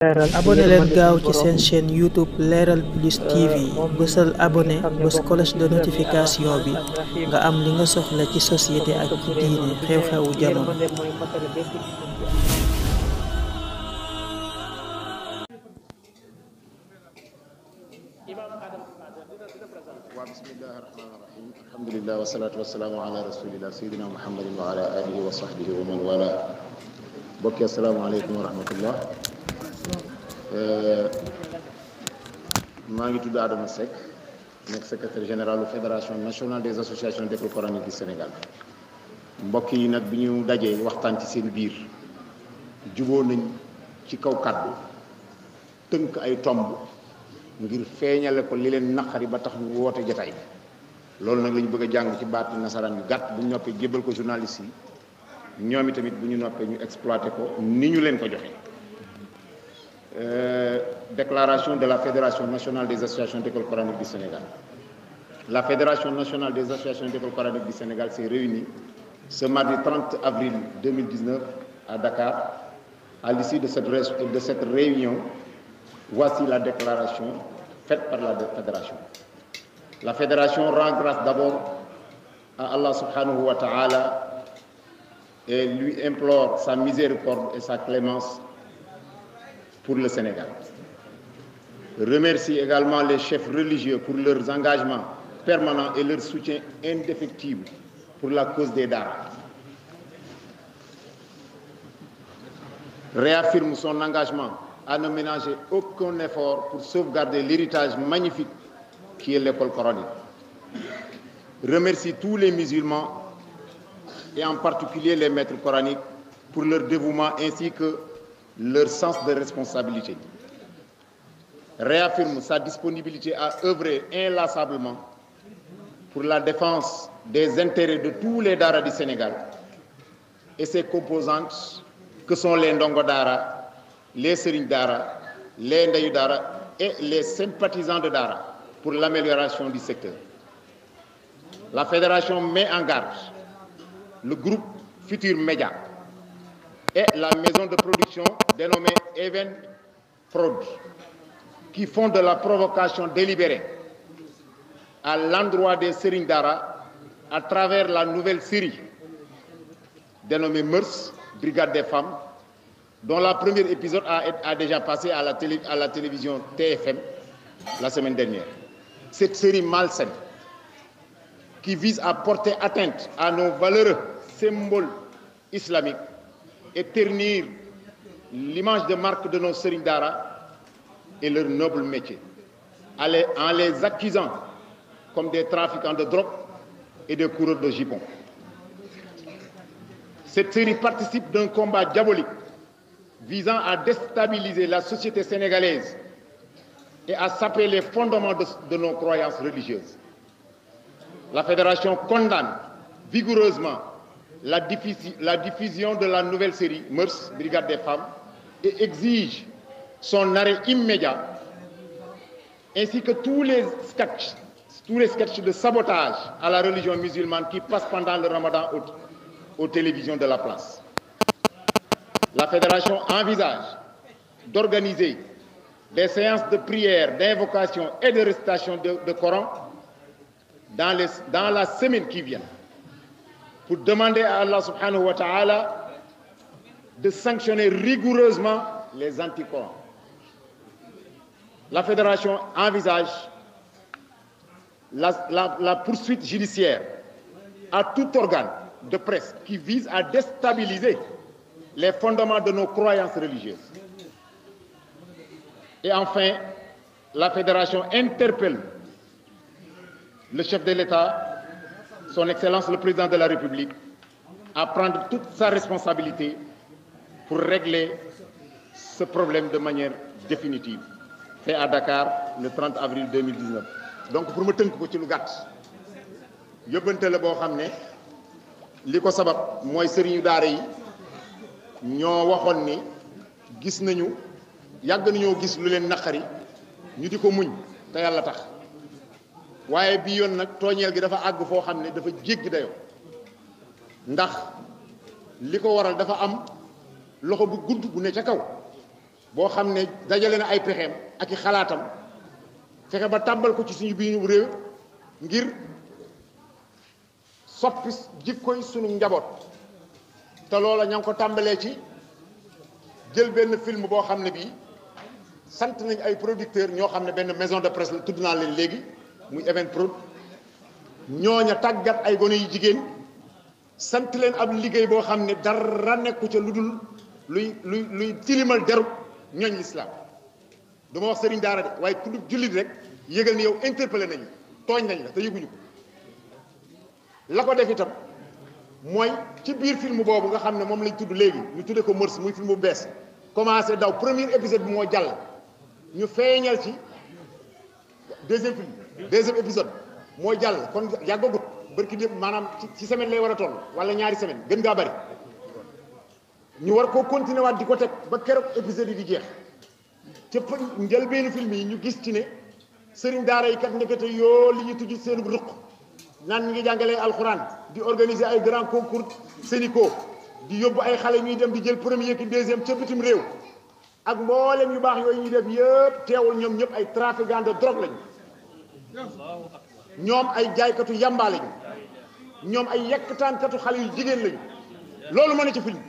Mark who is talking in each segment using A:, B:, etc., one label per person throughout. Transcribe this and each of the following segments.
A: abonné leen gaaw ci seen chaîne YouTube Leral Plus TV bësal abonné bës cloche de notification bi nga am li nga soxla ci société ak ci diine xew-xewu jamono.
B: waa bismillahi rahmaani rahim alhamdulilah wasalaatu wasalaamu ala rasulillah sayidina muhammadin wa ala alihi wa sahbihi wa man wala bokki asalaamaaleykum wa rahmatullah. maa ngi tudd Adama Seck nekk secrétaire général de fédération nationale des associations d'école coranique du Sénégal. mbokk yi nag bi ñu dajee waxtaan ci seen biir juboo nañ ci kaw kàddu tënk ay tomb ngir feeñale ko li leen naqari ba tax ñu woote jotaay loolu nag la ñu bëgg a jàng ci baatu nasaraan yu gàtt bu ñu noppee jébbal ko journaliste yi ñoom i tamit bu ñu noppee ñu exploité ko ni ñu leen ko joxe. Déclaration de la Fédération nationale des associations d'école coranique du Sénégal. La Fédération nationale des associations d'école coranique du Sénégal s'est réunie ce mardi 30 avril 2019 à Dakar. À l'issue de cette réunion, voici la déclaration faite par la Fédération. La Fédération rend grâce d'abord à Allah subhanahu wa ta'ala et lui implore sa miséricorde et sa clémence pour le Sénégal. Remercie également les chefs religieux pour leurs engagements permanents et leur soutien indéfectible pour la cause des Daara. Réaffirme son engagement à ne ménager aucun effort pour sauvegarder l'héritage magnifique qui est l'école coranique. Remercie tous les musulmans et en particulier les maîtres coraniques pour leur dévouement ainsi que leur sens de responsabilité. Réaffirme sa disponibilité à œuvrer inlassablement pour la défense des intérêts de tous les Daara du Sénégal et ses composantes que sont les Ndongo Daara, les Serigne Daara, les Ndeyu Daara et les sympathisants de Daara pour l'amélioration du secteur. La Fédération met en garde le groupe Futur Média et la maison de production dénommée Even Prod, qui font de la provocation délibérée à l'endroit des Serigne Daara à travers la nouvelle série dénommée Mœurs, Brigade des femmes, dont la premier épisode a déjà passé à la télévision TFM la semaine dernière. Cette série malsaine qui vise à porter atteinte à nos valeureux symboles islamiques et ternir l'image de marque de nos Serigne Daara et leur noble métier, en les accusant comme des trafiquants de drogue et des coureurs de jupons. Cette série participe d'un combat diabolique visant à déstabiliser la société sénégalaise et à saper les fondements de nos croyances religieuses. La Fédération condamne vigoureusement la diffusion de la nouvelle série Mœurs, Brigade des femmes, et exige son arrêt immédiat, ainsi que tous les sketchs de sabotage à la religion musulmane qui passent pendant le Ramadan aux télévisions de la place. La Fédération envisage d'organiser des séances de prière, d'invocation et de récitation de Coran dans la semaine qui vient, pour demander à Allah subhanahu wa ta'ala de sanctionner rigoureusement les anticorans. La Fédération envisage la poursuite judiciaire à tout organe de presse qui vise à déstabiliser les fondements de nos croyances religieuses. Et enfin, la Fédération interpelle le chef de l'État, son Excellence le Président de la République, à prendre toute sa responsabilité pour régler ce problème de manière définitive. Fait à Dakar le 30 avril 2019. Donc pour me tënk ko ci lu gàtt yóbbante la boo xam ne li ko sabab mooy sëriñu daara yi ñoo waxoon ni gis nañu yàgg nañoo gis lu leen naqari ñu di ko muñ te yàlla tax waaye bii yoon nag tooñeel gi dafa àgg foo xam ne dafa jéggi dayoo ndax li ko waral dafa am loxo bu gudd bu ne ca kaw boo xam ne dajale na ay pexeem ak i xalaatam fexe ba tàmbal ko ci suñu biir réew ngir soppi jikkoy sunu njaboot te loola ña ngi ko tàmbalee ci jël benn film boo xam ne bii sant nañ ay producteurs ñoo xam ne benn maison de presse la tudd naa leen léegi muy Evenprod ñooña tàggat ay gone yu jigéen sant leen ab liggéey boo xam ne dara nekku ca lu dul luy tilimal deru ñooñ lislaam du ma wax sëriñ daara de waaye ku dul jullit rek yëgal ni yow interpellé nañ tooñ nañ la te yëguñu ko la ko def itam mooy ci biir film boobu nga xam ne moom lañ tudd léegi ñu tudde ko Mœurs muy film bu bees commencé daw premier épisode bi moo jàll ñu feeñal ci deuxième épisode moo jàll kon yàggagut bërki dépp maanaam ci semaine lay war a toll wala ñaari semaine gën ngaa bari ñu war koo continuer waat di ko teg ba keroog épisode yi di jeex cëpp njëlbeenu film yi ñu gis ci ne sëriñ daara yi kat ndekete yoo li ñu tudd seen ruq naan ñu ngi jàngalee alxuraan di organiser ay grand concours Sénico di yóbbu ay xale ñuy dem di jël premier ki deuxième ca bitim réew ak mboolem yu baax yooyu ñuy def yëpp teewul ñoom ñëpp ay trafiquants de drogue lañu ñoom ay jaaykatu yamba lañu ñoom ay yekkataankatu xale yu jigéen lañu loolu mën na ci film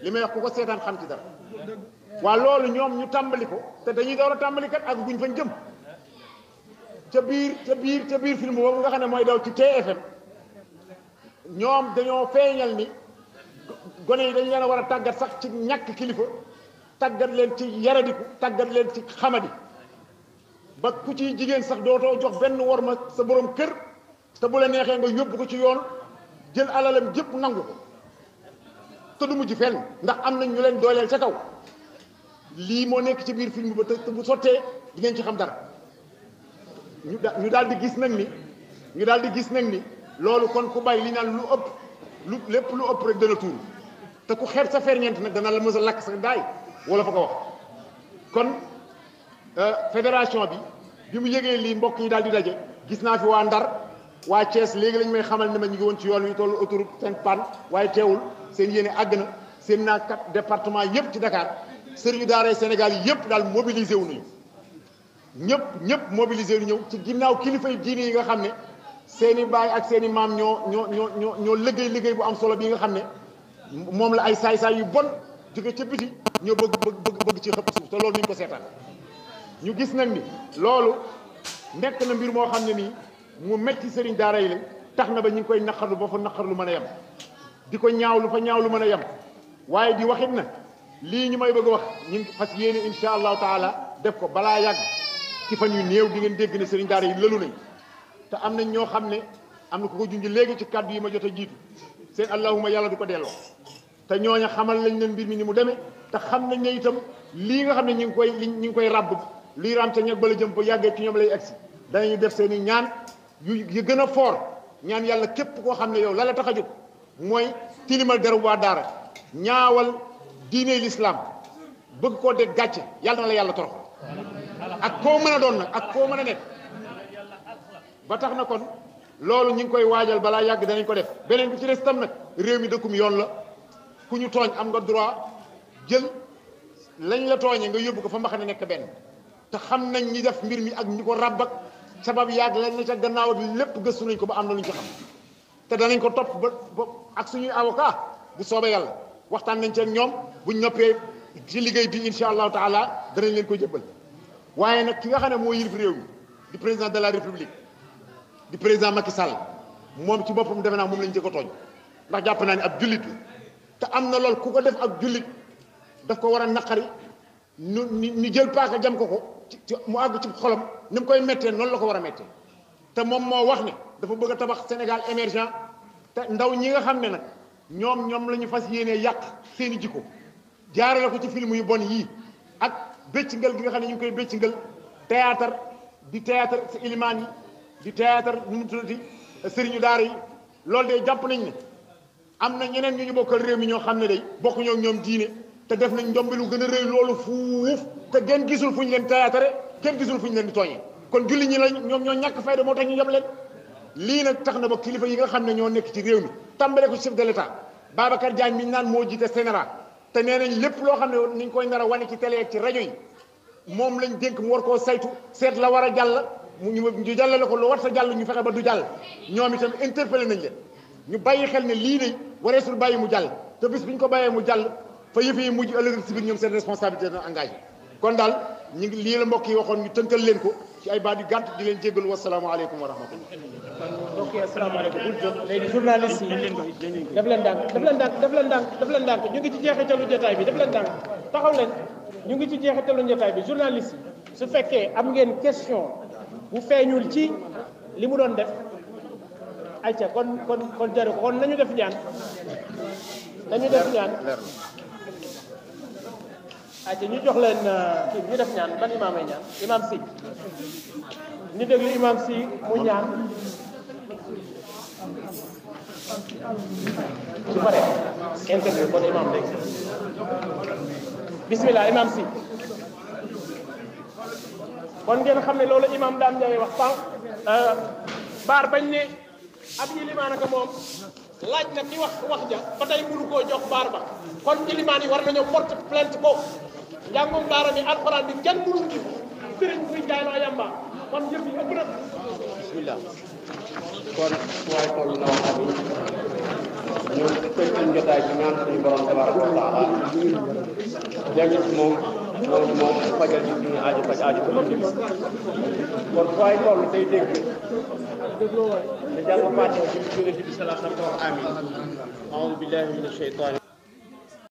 B: li may wax ku ko seetaan xam ci dara waa loolu ñoom ñu tàmbali ko te dañuy door a tàmbali kat ak buñ fañ jëm ca biir film boobu nga xam ne mooy daw ci TFM ñoom dañoo feeñal ni gone yi dañu leen a war a tàggat sax ci ñàkk kilifa tàggat leen ci yaradiku tàggat leen ci xamadi ba ku ci jigéen sax dootoo jox benn worma sa borom kër te bu la neexee nga yóbbu ko ci yoon jël alalam jëpp nangu ko te du mujj fenn ndax am nañ ñu leen dooleel ca kaw lii moo nekk ci biir film ba te bu sottee di ngeen ci xam dara ñu daal di gis nag ni loolu kon ku bàyyi li naan lu ëpp lépp lu ëpp rek dana tuuru te ku xeeb sa ferñeent nag dana la mës a lakk sa daay wala fa ko wax kon fédération bi mu yëgee lii mbokk yi daal di daje gis naa fi waa Ndar waa Thiès léegi lañ may xamal ne ma ñu ngi woon ci yoon wi tollu autoroute Sainte-Panne waaye teewul seen yéene àgg na seen naa 4 département yëpp ci Dakar sëriñu daaray Sénégal yi yëpp daal mobilisé wu nañu ñëpp mobilisé wu ñëw ci ginnaaw kilifa yi diine yi nga xam ne seen i baay ak seen i maam ñoo liggéey bu am solo bi nga xam ne moom la ay saay-saay yu bon jóge ca biti ñoo bëgg ci xëpp suuf te loolu ñu ko seetaan ñu gis nag ni loolu nekk na mbir moo xam ne nii mu metti sëriñ daara yi la tax na ba ñu ngi koy naqarlu ba fa naqarlu mën a yem di ko ñaawlu fa ñaawlu mën a yem waaye di waxit na lii ñu may bëgg a wax ñu ngi fas yéene insha allahu taala def ko balaa yàgg ci fan yu néew di ngeen dégg ne sëriñ daara yi lëlu nañ te am nañ ñoo xam ne am na ku ko junj léegi ci kàddu yi ma jot a jiitu seen allahuma yàlla du ko delloo te ñooña xamal lañ leen mbir mi ni mu demee te xam nañ ne itam lii nga xam ne ñu ngi koy ràbb luy ram te ñeg bala jëm ba yàggee ci ñoom lay egsi danañu def seen i ñaan yu gën a foor ñaan yàlla képp koo xam ne yow la la tax a jóg mooy tilimal deru waa daara ñaawal diine l'islam bëgg koo dégg gàcce yàlla na la yàlla toroxal ak koo mën a doon nag ak koo mën a nekk ba tax na kon loolu ñu ngi koy waajal balaa yàgg danañ ko def beneen bi ci des tam nag réew mi dëkkum yoon la ku ñu tooñ am nga droit jël lañ la tooñee nga yóbbu ko fa mbaxane nekk benn te xam nañ ñi def mbir mi ak ñi ko ràbb ak sabab yàgg lañ la ca gannaaw ak lépp gëstu nañ ko ba am na lu ñu ko xam te danañ ko topp ba ak suñuy avocat bu soobee yàlla waxtaan nañ ci ak ñoom buñ noppee ci liggéey bi insha allahu taala danañ leen ko jëbbal waaye nag ki nga xam ne moo yilif réew mi di président de la république di président Macky Sall moom ci boppam defe naa moom lañ jëkk a tooñ ndax jàpp naa ne ab jullit la te am na lool ku ko def ak jullit daf ko war a naqari ñu jël paaka jam ko mu àgg ci xolam ni mu koy méttee noonu la ko war a méttee te moom moo wax ne dafa bëgg a tabax Sénégal émergent te ndaw ñi nga xam ne nag ñoom la ñu fas yéenee yàq seen i jikko jaarale ko ci film yu bon yii ak béccingal gi nga xam ne ñu ngi koy béccingal théâtre di théâtre si ilimaan yi di théâtre nu mu tuddati sëriñu daara yi loolu de jàpp nañ ne am na ñeneen ñu bokkal réew mi ñoo xam ne day bokkuñoo ak ñoom diine te def nañ ndombi lu gën a rëy loolu fuuf te kenn gisul fu ñu leen théâtre kenn gisul fu ñu leen di tooñee kon julli ñi la ñoom ñoo ñàkk fayda moo tax ñu yem leen lii nag tax na ba kilifa yi nga xam ne ñoo nekk ci réew mi tàmbale ko chef de l'état Babacar Diagne mi ñu naan moo jiite Sénégal te nee nañ lépp loo xam ne ni ñu koy nar a wane ci télé ak ci rajo yi moom lañ dénk mu war koo saytu seet la war a jàll ñu jàllale ko lu war sa jàll ñu fexe ba du jàll ñoom itam interpellé nañ leen ñu bàyyi xel ne lii ne wareesul bàyyi mu jàll te bis bi ñu ko bàyyee mu jàll fa yëf yi mujj ëllëg si biir ñoom seen responsabilité na engagé kon daal ñu ngi lii la mbokk yi waxoon ñu tënkal leen ko ci ay baat yu gàtt di leen jéggalu wasalaamaaleykum wa rahmatullah.
C: mbokk yi asalaamaaleykum bul jóg léegi journaliste yi def leen ndànk ñu ngi ci jeexitalu jotaay bi def leen ndànk taxaw leen ñu ngi ci jeexitalu jotaay bi journaliste yi su fekkee am ngeen question bu feeñul ci li mu doon def ayca kon jaru ko kon nañu def ñaan ayca ñu jox leen kii ñu def ñaan ban imaam ay ñaan imaam si ñu déglu imaam si mu ñaan su paree interview kon imaam dégg bismillah imaam si kon ngeen xam ne loolu imaam Dame Ndiaye wax sànq baar bañ ne ab ilimaan ak moom laaj na ki wax ja ba tey mënu koo jox baar ba kon ilimaan yi war nañoo porte plainte boobu njàngum daara mi alxuraan bi kenn mënu ci sëriñ buy jaay loo yamba kon yëf yi ëpp na
D: bismillah kon waaye toll na wax abi ñu tëj suñu jotaay bi ñaan suñu borom tabaraka wa taala jàngi ci moom fajal ci suñu aajo faj aajo ko kon waaye toll tey dégg te jàng fàtte ci yonent bi sallallahu alayhi wa sallam amin a'udhu billahi minash shaytani